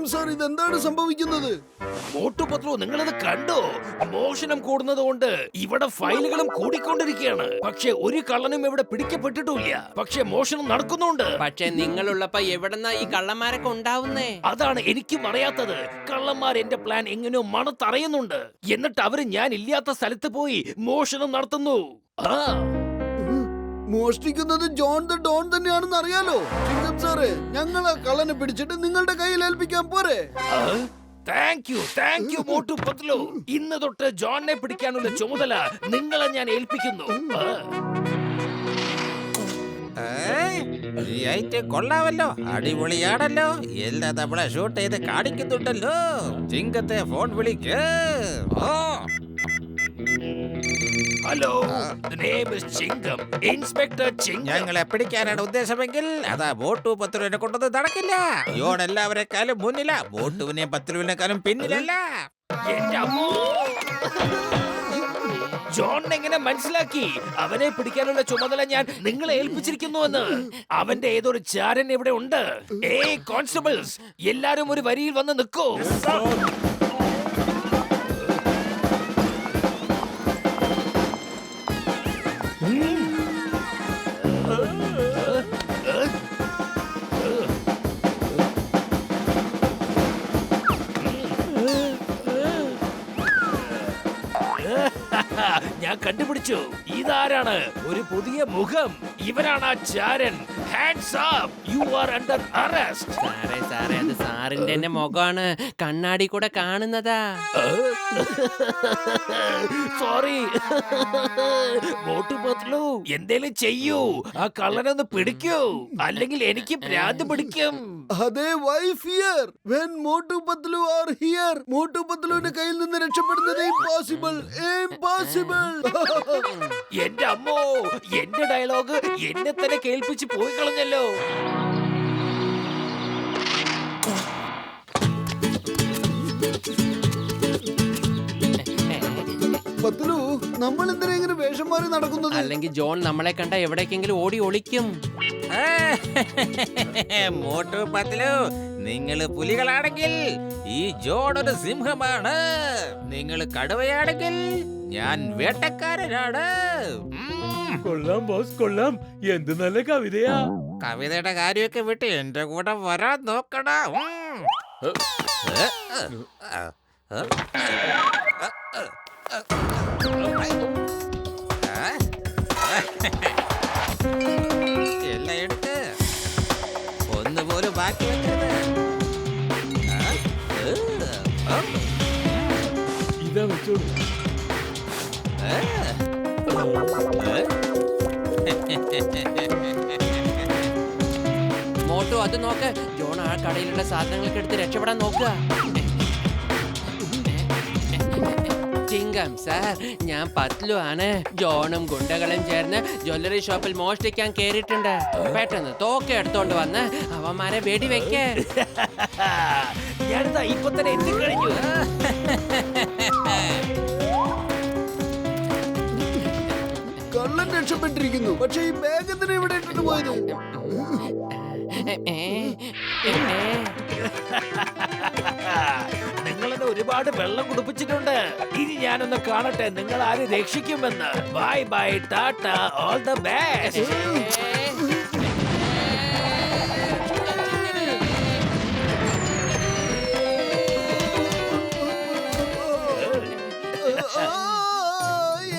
ചിങ്കം sir, ഇതെന്താണ് സംഭവിക്കുന്നത്? മോട്ടു പത്ലു, നിങ്ങളിത് കണ്ടോ? മോഷണം കൂടുന്നത് കൊണ്ട് ഇവിടെ ഫയലുകളും കൂടിക്കൊണ്ടിരിക്കുകയാണ്. പക്ഷെ ഒരു കള്ളനും ഇവിടെ പിടിക്കപ്പെട്ടിട്ടില്ല. പക്ഷെ മോഷണം നടക്കുന്നുണ്ട്. പക്ഷെ നിങ്ങളുള്ളപ്പോ എവിടെന്നാ ഈ കള്ളന്മാരൊക്കെ ഉണ്ടാവുന്നേ? അതാണ് എനിക്കും അറിയാത്തത്. കള്ളന്മാർ എന്റെ പ്ലാൻ എങ്ങനെയോ മണത്തറിയുന്നുണ്ട്. എന്നിട്ട് അവര് ഞാൻ ഇല്ലാത്ത സ്ഥലത്ത് പോയി മോഷണം നടത്തുന്നു. മോഷ്ടിക്കുന്നത് ജോൺ ദ ഡോൺ തന്നെയാണെന്ന് അറിയാലോ. ചിങ്കം സാറേ, ഞങ്ങൾ ആ കള്ളനെ പിടിച്ചിട്ട് നിങ്ങളുടെ കയ്യിൽ ഏൽപ്പിക്കാൻ പോരെ? Thank you Motu Patlu. ഇന്ന് തൊട്ട് ജോണിനെ പിടിക്കാനുള്ള ചുമതല നിങ്ങളെ ഞാൻ ഏൽപ്പിക്കുന്നു. കൊള്ളാമല്ലോ, അടിപൊളിയാണല്ലോ. എല്ലാം നമ്മളെ ഷൂട്ട് ചെയ്ത് കാണിക്കുന്നുണ്ടല്ലോ. ചിങ്കത്തെ ഫോൺ വിളിക്ക്. Hello, ചിങ്കം, inspector ചിങ്കം. ഞങ്ങളെ പിടിക്കാനാണ് ഉദ്ദേശമെങ്കിൽ അതാ മോട്ടു പത്രുവിനെ കൊണ്ടത് നടക്കില്ല. യോൺ എല്ലാവരെക്കാളും മുന്നില, മോട്ടുവിനെ പത്രുവിനെക്കാളും പിന്നിലല്ല. എന്റെ അമ്മോ, ജോൺ എങ്ങനെ മനസ്സിലാക്കി അവനെ പിടിക്കാനുള്ള ചുമതല ഞാൻ നിങ്ങളെ ഏൽപ്പിച്ചിരിക്കുന്നുവെന്ന്? അവന്റെ ഏതൊരു ചാരൻ ഇവിടെ ഉണ്ട്. ഏയ് കോൺസ്റ്റബിൾസ്, എല്ലാരും ഒരു വരിയിൽ വന്ന് നിൽക്കൂ. ഞാൻ കണ്ടുപിടിച്ചു, ഇതാരാണ്? ഒരു പുതിയ മുഖം. ഇവരാണ് ആ ചാരൻ. Hands up, you are under arrest. സാറേ അത് സാറിന്റെ തന്നെ മുഖമാണ്, കണ്ണാടി കൂടെ കാണുന്നതാ. സോറി മോട്ടു പത്ലു, എന്തേലും ചെയ്യൂ. ആ കള്ളനൊന്ന് പിടിക്കൂ, അല്ലെങ്കിൽ എനിക്ക് ഭ്രാന്ത് പിടിക്കും. അതെ, why fear when Motu Patlu are here. Motu പത്ലുവിന്റെ കയ്യിൽ നിന്ന് രക്ഷപ്പെടുന്നത് ഇംപോസിബിൾ. എന്റെ അമ്മോ, എന്റെ ഡയലോഗ് എന്നെ തന്നെ കേൾപ്പിച്ച് പോയി കളഞ്ഞല്ലോ. പത്ലു, നമ്മൾ എന്തിനാ ഇങ്ങനെ വേഷം മാറി നടക്കുന്നത്? അല്ലെങ്കിൽ ജോൺ നമ്മളെ കണ്ട എവിടേക്കെങ്കിലും ഓടി ഒളിക്കും. മോട്ടു പത്ലു, നിങ്ങള് പുലികളാണെങ്കിൽ ഈ ജോൺ ഒരു സിംഹമാണ്. നിങ്ങൾ കടുവയാണെങ്കിൽ ഞാൻ വേട്ടക്കാരനാണ്. കൊള്ളാം ബോസ്, കൊള്ളാം. എന്ത് നല്ല കവിതയാ. കവിതയുടെ കാര്യമൊക്കെ വിട്ട് എന്റെ കൂടെ വരാൻ നോക്കണ. എല്ലാം എടുത്ത് ഒന്നുപോലും ബാക്കി വെക്കരുത്. ഇതാ വെച്ചോളൂ. മോട്ടു അത് നോക്ക്, ജോൺ ആ കടയിലുള്ള സാധനങ്ങളൊക്കെ എടുത്ത് രക്ഷപ്പെടാൻ നോക്കുക. ചിങ്കം സാർ, ഞാൻ പത്ലു ആണ്. ജോണും ഗുണ്ടകളും ചേർന്ന് ജ്വല്ലറി ഷോപ്പിൽ മോഷ്ടിക്കാൻ കേറിയിട്ടുണ്ട്. പെട്ടെന്ന് തോക്ക് എടുത്തോണ്ട് വന്ന് അവന്മാരെ വെടിവെക്ക്. ഞാനിതാ ഇപ്പൊ തന്നെ എത്തിക്കഴിഞ്ഞു. കള്ളൻ രക്ഷപ്പെട്ടിരിക്കുന്നു. പക്ഷെ ഈ ബാഗ് എന്തിനാ ഇവിടെ ഇട്ടിട്ട് പോയത്? നിങ്ങളെന്നെ ഒരുപാട് വെള്ളം കുടിപ്പിച്ചിട്ടുണ്ട്. ഇനി ഞാനൊന്ന് കാണട്ടെ നിങ്ങൾ ആര് രക്ഷിക്കുമെന്ന്. Bye bye, tata, all the best.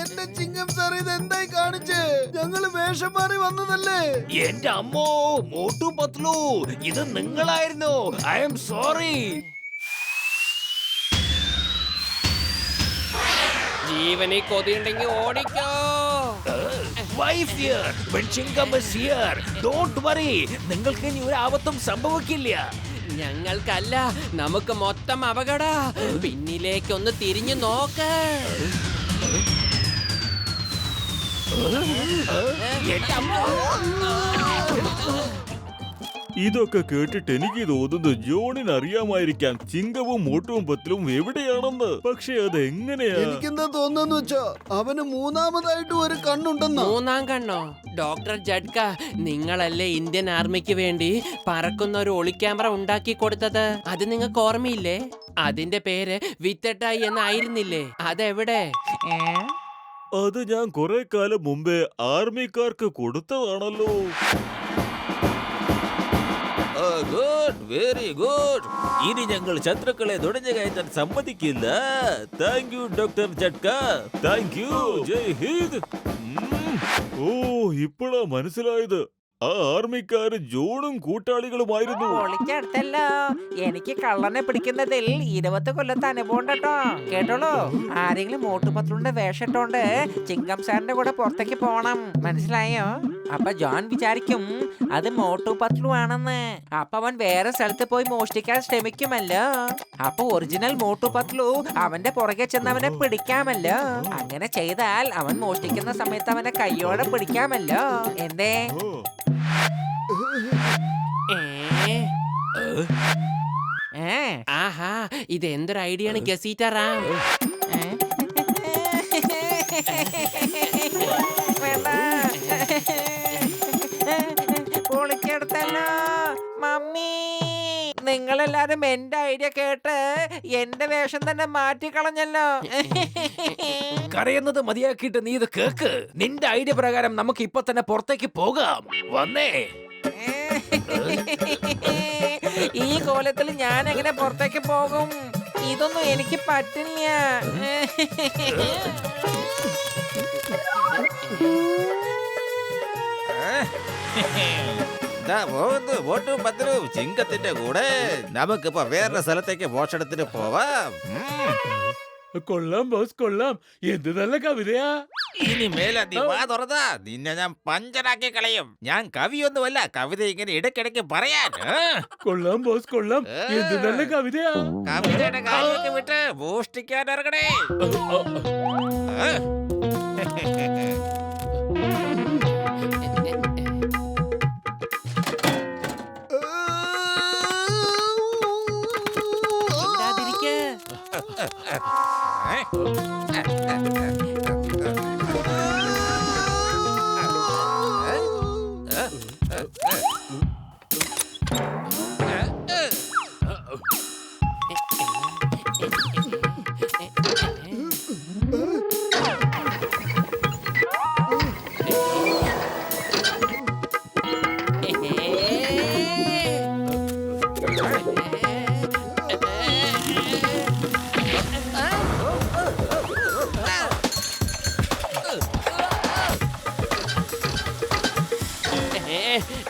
എന്റെ ചിങ്കം സാർ, ഇത് എന്തായി കാണിച്ച്? ഞങ്ങള് വേഷം മാറി വന്നതല്ലേ? എന്റെ അമ്മോ, മോട്ടു പത്ലു, ഇത് നിങ്ങളായിരുന്നു. I am sorry. ജീവനെ കൊതിയുണ്ടെങ്കിൽ ഓടിക്കോ. Wife here, when Chingam is here, don't worry. നിങ്ങൾക്ക് ഇനി ഒരു ആപത്തും സംഭവിക്കില്ല. ഞങ്ങൾക്കല്ല, നമുക്ക് മൊത്തം അപകട. പിന്നിലേക്കൊന്ന് തിരിഞ്ഞു നോക്ക്. എന്റെ അമ്മോ. ഇതൊക്കെ കേട്ടിട്ട് എനിക്ക് തോന്നുന്നു ജോണിന് അറിയാമായിരിക്കാം ചിങ്കവും മോട്ടുവും പത്തിലും എവിടെയാണെന്ന്. പക്ഷെ അതെങ്ങനെയാ? എനിക്കെന്താ തോന്നുന്നു വെച്ചാ അവന് മൂന്നാമതായിട്ട് ഒരു കണ്ണുണ്ടെന്നാ. മൂന്നാം കണ്ണോ? ഡോക്ടർ ജഡ്ക, നിങ്ങളല്ലേ ഇന്ത്യൻ ആർമിക്ക് വേണ്ടി പറക്കുന്ന ഒരു ഒളി ക്യാമറ ഉണ്ടാക്കി കൊടുത്തത്? അത് നിങ്ങൾക്ക് ഓർമ്മയില്ലേ? അതിന്റെ പേര് വിത്തട്ടായി എന്നായിരുന്നില്ലേ? അതെവിടെ? അത് ഞാൻ കുറെ കാലം മുമ്പേ ആർമിക്കാർക്ക് കൊടുത്തതാണല്ലോ. Good, very good. ഇനി ഞങ്ങൾ ശത്രുക്കളെ നുഴഞ്ഞു കയറ്റാൻ സമ്മതിക്കില്ല. Thank you doctor Jhatka. Thank you. Jai Hind. ഓ, ഇപ്പോഴാ മനസ്സിലായത്. ആ ആർമിക്കാര് ജോണും കൂട്ടാളികളുമായിരുന്നു. പൊളിക്കടുത്തല്ലോ. എനിക്ക് കള്ളനെ പിടിക്കുന്നതിൽ 20 കൊല്ലത്തെ അനുഭവം ഉണ്ടോ. കേട്ടോളൂ, ആരെങ്കിലും മോട്ടുപത്ലുണ്ട് വേഷിട്ടോണ്ട് ചിങ്കം സാറിന്റെ കൂടെ പുറത്തേക്ക് പോണം, മനസ്സിലായോ? അപ്പൊ ജോൺ വിചാരിക്കും അത് മോട്ടുപത്ലു ആണെന്ന്. അപ്പൊ അവൻ വേറെ സ്ഥലത്ത് പോയി മോഷ്ടിക്കാൻ ശ്രമിക്കുമല്ലോ. അപ്പൊ ഒറിജിനൽ മോട്ടുപത്ലു അവന്റെ പുറകെ ചെന്ന് അവനെ പിടിക്കാമല്ലോ. അങ്ങനെ ചെയ്താൽ അവൻ മോഷ്ടിക്കുന്ന സമയത്ത് അവനെ കയ്യോടെ പിടിക്കാമല്ലോ. എന്തേ? ആഹാ, ഇത് എന്തൊരു ഐഡിയ ആണ് ഗസീറ്ററാ. പൊളിക്കെടുത്തല്ലോ മമ്മി. നിങ്ങളെല്ലാരും എന്റെ ഐഡിയ കേട്ട് എന്റെ വേഷം തന്നെ മാറ്റിക്കളഞ്ഞല്ലോ. കരയുന്നത് മതിയാക്കിയിട്ട് നീ ഇത് കേക്ക്. നിന്റെ ഐഡിയ പ്രകാരം നമുക്ക് ഇപ്പൊ തന്നെ പുറത്തേക്ക് പോകാം. വന്നേ. ഈ കോലത്തിൽ ഞാൻ എങ്ങനെ പുറത്തേക്ക് പോകും? ഇതൊന്നും എനിക്ക് പറ്റില്ല. മോട്ടു പത്രു ചിങ്കത്തിന്റെ കൂടെ നമുക്കിപ്പോ വേറെ സ്ഥലത്തേക്ക് മോഷണത്തിന് പോവാം. കൊള്ളാം ബോസ്, കൊള്ളാം. എന്ത് നല്ല കവിതയാ. ഇനി മേലെ നീ വാ തുറന്നാ നിന്നെ ഞാൻ പഞ്ചറാക്കി കളയും. ഞാൻ കവിയൊന്നുമല്ല, കവിത ഇങ്ങനെ ഇടയ്ക്കിടയ്ക്ക് പറയാൻ. കൊള്ളാം ബോസ്, കൊള്ളാം. എന്ത് നല്ല കവിതയാ. കവിതയുടെ കാര്യമൊക്കെ വിട്ട് മോഷ്ടിക്കാൻ ഇറങ്ങണേ.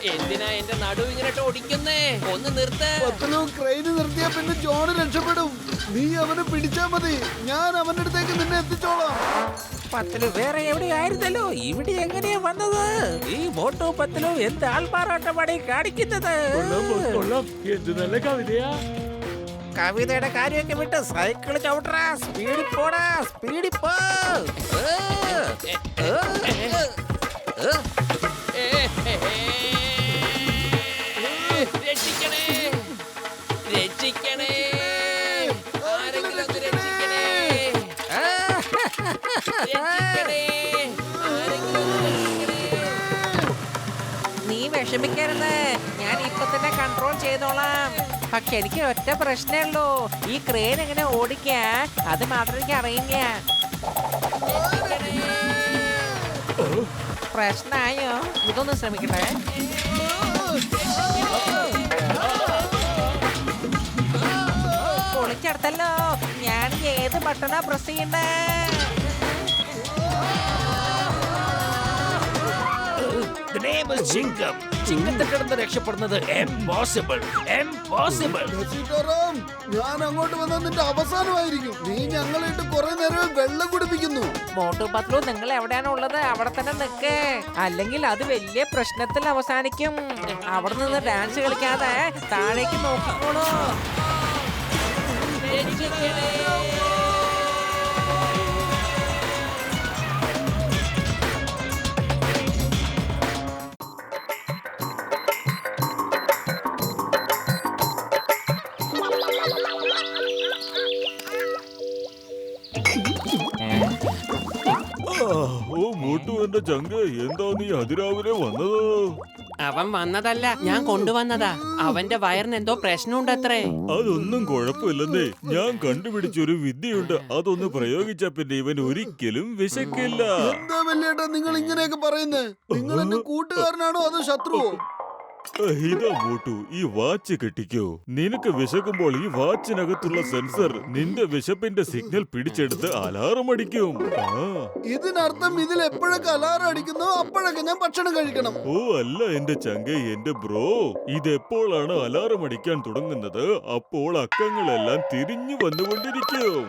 എന്തിനാ എന്റെ നടുവ് ഇങ്ങനെ ഓടിക്കുന്നേ? ഒന്ന് നിർത്ത്. പത്ലു ക്രെയിന് നിർത്തിയാ പിന്നെ ജോണ് രക്ഷപ്പെടും. നീ അവനെ പിടിച്ചാ മതി, ഞാൻ അവന്റെ അടുത്തേക്ക് നിന്നെ എത്തിച്ചോളാം. പത്തലു വേറെ എവിടെയായിരുന്നല്ലോ, ഇവിടെ എങ്ങനെയാ വന്നത്? ഈ മോട്ടു പത്തലു എന്ത് ആൾമാറാട്ടമാണ് കാണിക്കുന്നത്? കൊള്ളാം ബോസ്, കൊള്ളാം. എന്ത് നല്ല കവിതയാ. കവിതയുടെ കാര്യമൊക്കെ വിട്ട് സൈക്കിൾ ചവിട്ടറാ. സ്പീഡിൽ പോടാ, സ്പീഡിൽ പോ. രക്ഷിക്കണേ, രക്ഷിക്കണേ, ആരെങ്കിലും ഒന്ന് രക്ഷിക്കണേ, രക്ഷിക്കണേ, ആരെങ്കിലും ഒന്ന് രക്ഷിക്കണേ. നീ വിഷമിക്കരുത്, ഞാൻ ഇപ്പൊ തന്നെ കൺട്രോൾ ചെയ്തോളാം. പക്ഷെ എനിക്ക് ഒറ്റ പ്രശ്നമേ ഉള്ളൂ, ഈ ക്രെയിൻ എങ്ങനെ ഓടിക്കാ അത് മാത്രം എനിക്ക് അറിയില്ല. പ്രശ്നമായോ? ഇതൊന്ന് ശ്രമിക്കട്ടെ. പൊളിച്ചെടുത്തല്ലോ. ഞാൻ ഏത് ബട്ടണാ പ്രസ് ചെയ്യണ്ടേ? The name is ചിങ്കം. ചിങ്കത്തിൽ കിടന്ന് രക്ഷപ്പെടുന്നത് impossible. Impossible. സീതാറാം, ഞാൻ അങ്ങോട്ട് വന്നാൽ നിന്റെ അവസാനമായിരിക്കും. നീ ഞങ്ങളിട്ട് കുറെ നേരം വെള്ളം കുടിപ്പിക്കുന്നു. മോട്ടു പത്ലു, നിങ്ങൾ എവിടെയാണ് ഉള്ളത് അവിടെ തന്നെ നിൽക്ക്, അല്ലെങ്കിൽ അത് വലിയ പ്രശ്നത്തിൽ അവസാനിക്കും. അവിടെ നിന്ന് ഡാൻസ് കളിക്കാതെ താഴേക്ക് നോക്കിക്കോളൂ. എന്റെ ചങ്ക്, എന്താ നീ അതിരാവിലെ വന്നത്? അവൻ വന്നതല്ല, ഞാൻ കൊണ്ടുവന്നതാ. അവന്റെ വയറിന് എന്തോ പ്രശ്നമുണ്ടത്രേ. അതൊന്നും കുഴപ്പമില്ലെന്നേ. ഞാൻ കണ്ടുപിടിച്ചൊരു വിദ്യയുണ്ട്. അതൊന്ന് പ്രയോഗിച്ച പിന്നെ ഇവൻ ഒരിക്കലും വിശക്കില്ല. എന്താ വല്യേട്ടാ നിങ്ങൾ ഇങ്ങനെയൊക്കെ പറയുന്നേ? നിങ്ങൾ എന്റെ കൂട്ടുകാരനാണോ അതോ ശത്രുവോ? ഇതാ മോട്ടു, ഈ വാച്ച് കെട്ടിക്കോ. നിനക്ക് വിശക്കുമ്പോൾ ഈ വാച്ചിനകത്തുള്ള സെൻസർ നിന്റെ വിശപ്പിന്റെ സിഗ്നൽ പിടിച്ചെടുത്ത് അലാറം അടിക്കും. ഇതിനർത്ഥം ഇതിൽ എപ്പോഴൊക്കെ അലാറം അടിക്കുന്നോ അപ്പോഴൊക്കെ ഞാൻ ഭക്ഷണം കഴിക്കണം. ഓ അല്ല എന്റെ ചങ്ക, എന്റെ ബ്രോ, ഇതെപ്പോഴാണ് അലാറം അടിക്കാൻ തുടങ്ങുന്നത് അപ്പോൾ അക്കങ്ങളെല്ലാം തിരിഞ്ഞു വന്നുകൊണ്ടിരിക്കും.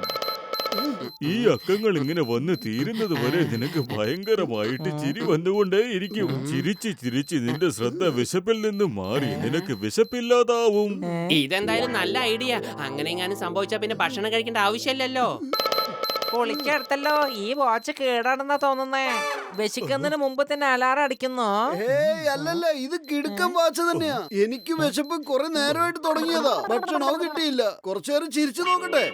ഈ അക്കങ്ങൾ ഇങ്ങനെ വന്ന് തീരുന്നത് വരെ നിനക്ക് ഭയങ്കരമായിട്ട് ചിരി വന്നുകൊണ്ടേയിരിക്കും. ചിരിച്ച് ചിരിച്ച് നിന്റെ ശ്രദ്ധ വിശപ്പിൽ നിന്ന് മാറി നിനക്ക് വിശപ്പില്ലാതാവും. ഇതെന്തായാലും നല്ല ഐഡിയ. അങ്ങനെ എങ്ങാനും സംഭവിച്ചാ പിന്നെ ഭക്ഷണം കഴിക്കേണ്ട ആവശ്യമില്ലല്ലോ. പൊളിക്കടുത്തല്ലോ. ഈ വാച്ച് കേടാണെന്നാ തോന്നുന്നേ. വിശക്കുന്നതിന് മുമ്പ് തന്നെ അലാറം അടിക്കുന്നോ? ഏയ് അല്ലല്ല, ഇത് കിടുക്കം വാച്ച് തന്നെയാ. എനിക്ക് വിശപ്പ് കുറെ നേരമായിട്ട് തുടങ്ങിയതാ. ഭക്ഷണവും കിട്ടിയില്ല. കുറച്ചു നേരം ചിരിച്ചു നോക്കട്ടെ.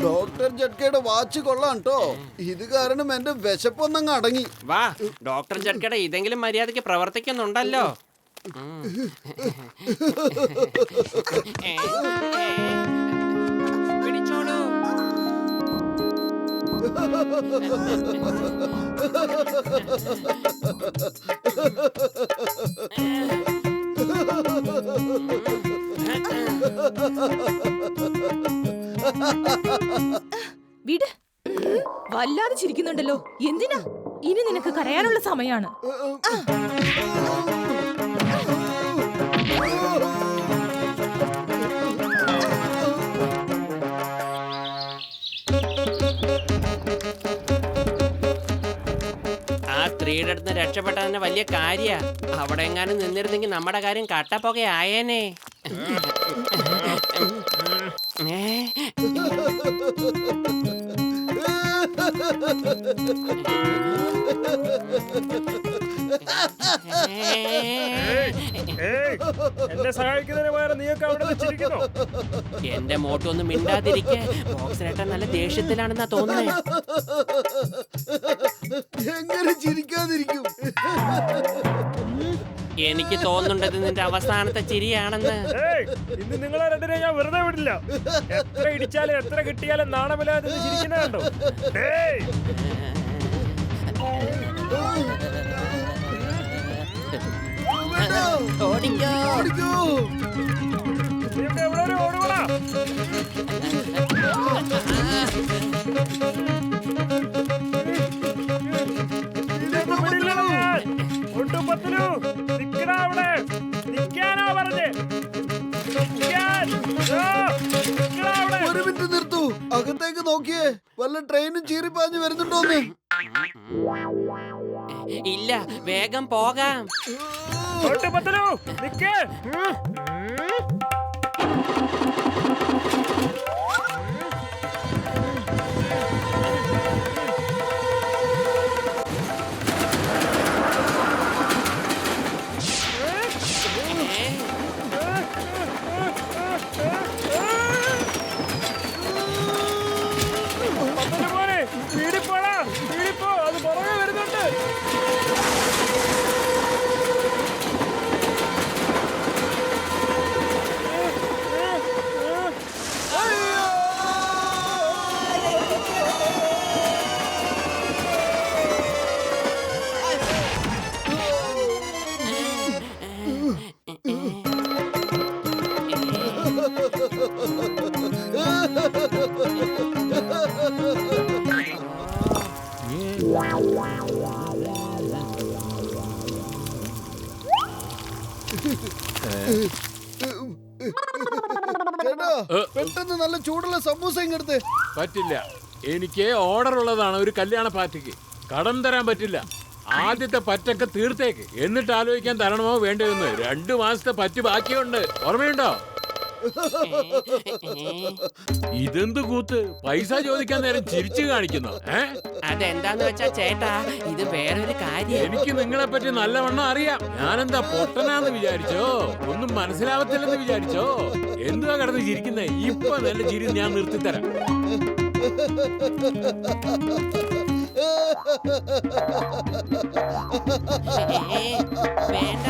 ഡോക്ടർ ജഡ്കയുടെ വാച്ച് കൊള്ളാം ട്ടോ. ഇത് കാരണം എന്റെ വിശപ്പൊന്നങ്ങ് അടങ്ങി. വാ, ഡോക്ടർ ജഡ്കട ഇതെങ്കിലും മര്യാദയ്ക്ക് പ്രവർത്തിക്കുന്നുണ്ടല്ലോ. പിടിച്ചോളൂ. വിട്. വല്ലാതെ ചിരിക്കുന്നുണ്ടല്ലോ. എന്തിനാ? ഇനി നിനക്ക് കരയാനുള്ള സമയാണ്. ആ സ്ത്രീയുടെ അടുത്ത് രക്ഷപ്പെട്ട തന്നെ വലിയ കാര്യ. അവിടെ എങ്ങാനും നിന്നിരുന്നെങ്കിൽ നമ്മുടെ കാര്യം കട്ടപ്പൊക്കെ ആയേനെ. എന്നെ സഹായിക്കുന്നതിന് പകരം നീയൊക്കെ അവിടെ വെച്ചിരിക്കുന്നു. എന്റെ മോട്ടൊന്നും മിണ്ടാതിരിക്കെ. ബോക്സിനേട്ടൻ നല്ല ദേഷ്യത്തിലാണെന്നാ തോന്നുന്നേ. എങ്ങനെ ചിരിക്കാതിരിക്കും? എനിക്ക് തോന്നുന്നുണ്ടത് നിന്റെ അവസാനത്തെ ചിരിയാണെന്ന്. ഇന്ന് നിങ്ങളെ രണ്ടിനെ ഞാൻ വെറുതെ വിടില്ല. എത്ര ഇടിച്ചാലും എത്ര കിട്ടിയാലും നാണമില്ലാതെ ചിരിക്കുന്ന കണ്ടോ? ഓടിക്കോ. ഓടിക്കോ. നീയൊക്കെ എവിടെ വരെ ഓടുവാ? ഒരു മിനിറ്റ് നിർത്തൂ. അകത്തേക്ക് നോക്കിയേ, വല്ല ട്രെയിനും ചീറിപ്പാഞ്ഞു വരുന്നുണ്ടോന്ന്. ഇല്ല, വേഗം പോകാം. ചേട്ടാ, പെട്ടെന്ന് നല്ല ചൂടുള്ള സമൂസ ഇങ്ങെടുത്ത്. പറ്റില്ല, എനിക്ക് ഓർഡർ ഉള്ളതാണ് ഒരു കല്യാണ പാർട്ടിക്ക്. കടം തരാൻ പറ്റില്ല. ആദ്യത്തെ പറ്റൊക്കെ തീർത്തേക്ക്, എന്നിട്ട് ആലോചിക്കാൻ തരണമോ വേണ്ടതെന്ന്. 2 മാസത്തെ പറ്റ് ബാക്കിയുണ്ട്, ഓർമ്മയുണ്ടോ? ഇതെന്ത് കൂത്ത്? പൈസ ചോദിക്കാൻ നേരം ചിരിച്ചു കാണിക്കുന്നു. അതെന്താന്ന് വെച്ചാ ചേട്ടാ, ഇത് വേറൊരു കാര്യം. എനിക്ക് നിങ്ങളെ പറ്റി നല്ലവണ്ണം അറിയാം. ഞാനെന്താ പൊട്ടനാന്ന് വിചാരിച്ചോ? ഒന്നും മനസ്സിലാവത്തില്ലെന്ന് വിചാരിച്ചോ? എന്തുവാ കിടന്ന് ചിരിക്കുന്നേ? ഇപ്പൊ നല്ല ചിരി ഞാൻ നിർത്തിത്തരാം. വേണ്ട.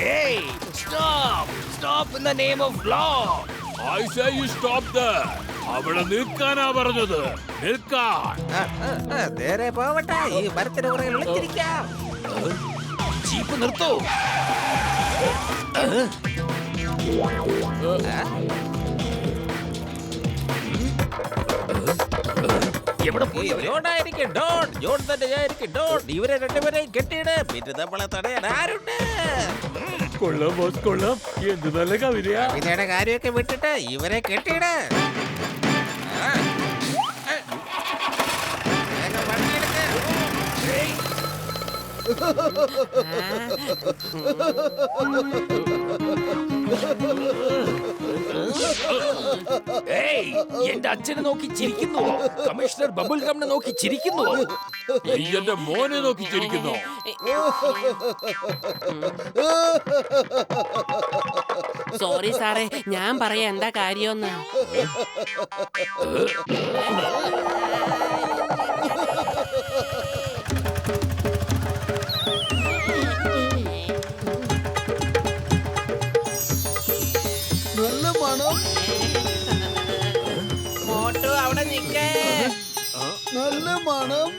Hey, stop! Stop in the name of law! I say you stop there. അവിടെ നിൽക്കാനാ പറഞ്ഞത്. നിൽക്കാൻ. നേരെ പോവട്ടെ. ഈ മരത്തിന് പുറകിൽ വിളിച്ചിരിക്കാം. ജീപ്പ് നിർത്തൂ. എവിടെ പോയി അവര്? ജോണായിരിക്കും ഡോൺ. ജോൺ തന്നെയായിരിക്കും ഡോൺ. ഇവരെ രണ്ടുപേരെയും കെട്ടിയിട്. പിന്നെ നമ്മളെ തടയാൻ ആരുണ്ട്? കൊള്ളാം ബോസ്, കൊള്ളാം. എന്ത് നല്ല കവിതയാ. ഇതിന്റെ കാര്യമൊക്കെ വിട്ടിട്ട് ഇവരെ കെട്ടിയിട്. വേഗം വണ്ടിയെടുക്ക്. ഏയ്, എന്റെ അച്ഛനെ നോക്കി ചിരിക്കുന്നു. കമ്മീഷണർ ബബിൾ ഗമ്മിനെ നോക്കി ചിരിക്കുന്നു. നീ എന്റെ മോനെ നോക്കി ചിരിക്കുന്നു. സോറി സാറേ, ഞാൻ പറയാം എന്താ കാര്യമെന്ന്. നല്ല മണം, മോട്ടു അവിടെ നിൽക്കേ. നല്ല മണം.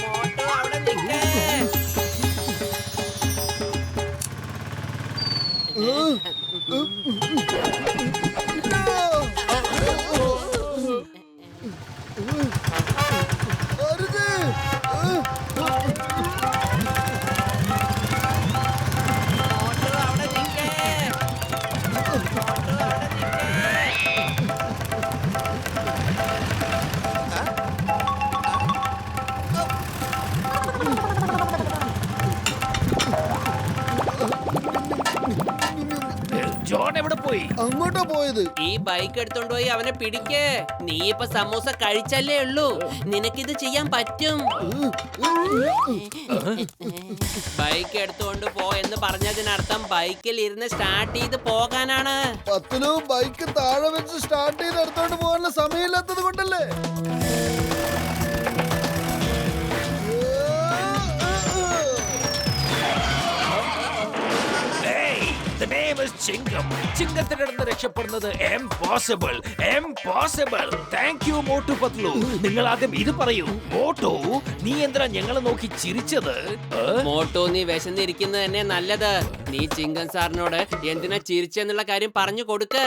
മോട്ടു അവിടെ നിൽക്കേ. അരുത്. മോട്ടു അവിടെ നിൽക്കേ. ജോൺ എവിടെ പോയി? അങ്ങോട്ടാ പോയത്. ഈ ബൈക്ക് എടുത്തോണ്ട് പോയി അവനെ പിടിക്കേ. നീ ഇപ്പൊ സമൂസ കഴിച്ചല്ലേ ഉള്ളൂ, നിനക്കിത് ചെയ്യാൻ പറ്റും. ബൈക്ക് എടുത്തോണ്ട് പോ എന്ന് പറഞ്ഞതിനർത്ഥം ബൈക്കിൽ ഇരുന്ന് സ്റ്റാർട്ട് ചെയ്ത് പോകാനാണ്. പത്തിലു ബൈക്ക് താഴെ വെച്ച് സ്റ്റാർട്ട് ചെയ്ത് എടുത്തോണ്ട് പോകാനുള്ള സമയമില്ലാത്തത് കൊണ്ടല്ലേ? The name is ചിങ്കം. ചിങ്കത്തിന്റെ അടുത്ത് രക്ഷപ്പെടുന്നത് impossible. Impossible. Thank you Motu Patlu. നിങ്ങൾ ആദ്യം ഇത് പറയൂ. മോട്ടു, നീ എന്തിനാ ഞങ്ങളെ നോക്കി ചിരിച്ചത്? മോട്ടു, നീ വിശന്നിരിക്കുന്നത് തന്നെ നല്ലത്. നീ ചിങ്കൻ സാറിനോട് എന്തിനാ ചിരിച്ചെന്നുള്ള കാര്യം പറഞ്ഞു കൊടുക്ക്.